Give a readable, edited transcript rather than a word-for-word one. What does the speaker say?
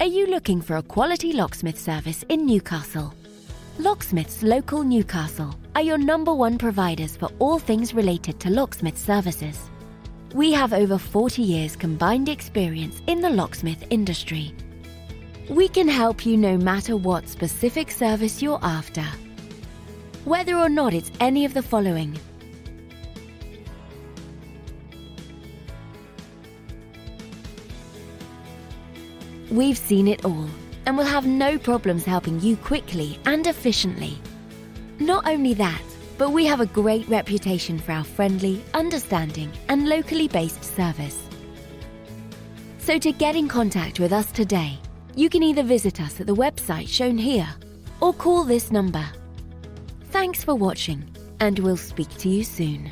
Are you looking for a quality locksmith service in Newcastle? Locksmiths Local Newcastle are your #1 providers for all things related to locksmith services. We have over 40 years combined experience in the locksmith industry. We can help you no matter what specific service you're after. Whether or not it's any of the following: we've seen it all and will have no problems helping you quickly and efficiently. Not only that, but we have a great reputation for our friendly, understanding and locally based service. So to get in contact with us today, you can either visit us at the website shown here or call this number. Thanks for watching, and we'll speak to you soon.